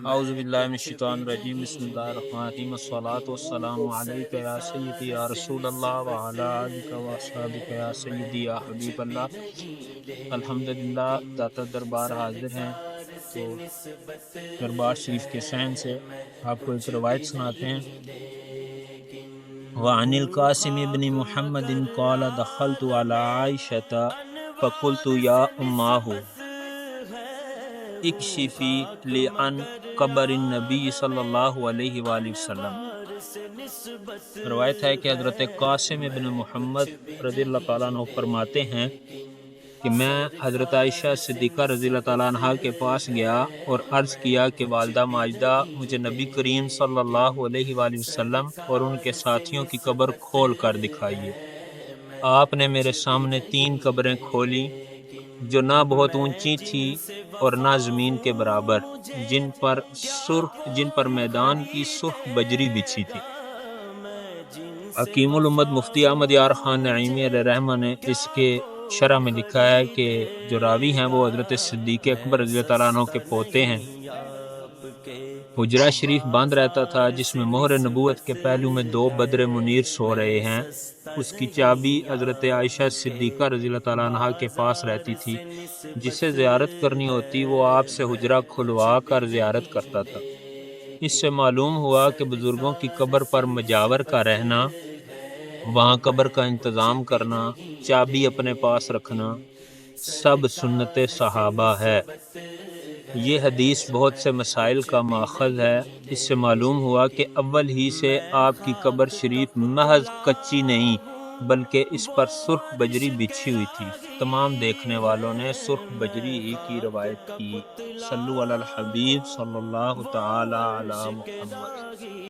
اعوذ باللہ من الشیطان الرجیم بسم اللہ الرحمن الرحیم والصلاة والسلام علیک یا سیدی یا رسول اللہ وعلی آلک و اصحابک یا سیدی یا حبیب اللہ۔ الحمدللہ داتا دربار حاضر ہیں، تو دربار شریف کے سین سے آپ کو ایک روایت سناتے ہیں۔ وعن القاسم بن محمد قال دخلت على عائشة فقلت یا اماہ اکشفی لی عن قبر النبی صلی اللہ علیہ وآلہ وسلم۔ روایت ہے کہ حضرت قاسم ابن محمد رضی اللہ تعالیٰ عنہ فرماتے ہیں کہ میں حضرت عائشہ صدیقہ رضی اللہ تعالیٰ عنہ کے پاس گیا اور عرض کیا کہ والدہ ماجدہ مجھے نبی کریم صلی اللہ علیہ وآلہ وسلم اور ان کے ساتھیوں کی قبر کھول کر دکھائیے۔ آپ نے میرے سامنے 3 قبریں کھولی جو نہ بہت اونچی تھی اور نہ زمین کے برابر، جن پر میدان کی سرخ بجری بچھی تھی۔ حکیم الامت مفتی احمد یار خان نعیمی علیہ رحمہ نے اس کے شرح میں لکھا ہے کہ جو راوی ہیں وہ حضرت صدیق اکبر رضی اللہ تعالیٰ عنہ کے پوتے ہیں۔ حجرہ شریف بند رہتا تھا جس میں مہر نبوت کے پہلو میں 2 بدر منیر سو رہے ہیں۔ اس کی چابی حضرت عائشہ صدیقہ رضی اللہ تعالیٰ عنہ کے پاس رہتی تھی۔ جسے زیارت کرنی ہوتی وہ آپ سے حجرہ کھلوا کر زیارت کرتا تھا۔ اس سے معلوم ہوا کہ بزرگوں کی قبر پر مجاور کا رہنا، وہاں قبر کا انتظام کرنا، چابی اپنے پاس رکھنا سب سنت صحابہ ہے۔ یہ حدیث بہت سے مسائل کا ماخذ ہے۔ اس سے معلوم ہوا کہ اول ہی سے آپ کی قبر شریف محض کچی نہیں بلکہ اس پر سرخ بجری بچھی ہوئی تھی۔ تمام دیکھنے والوں نے سرخ بجری ہی کی روایت کی۔ صلو علی الحبیب صلی اللہ تعالی علی محمد۔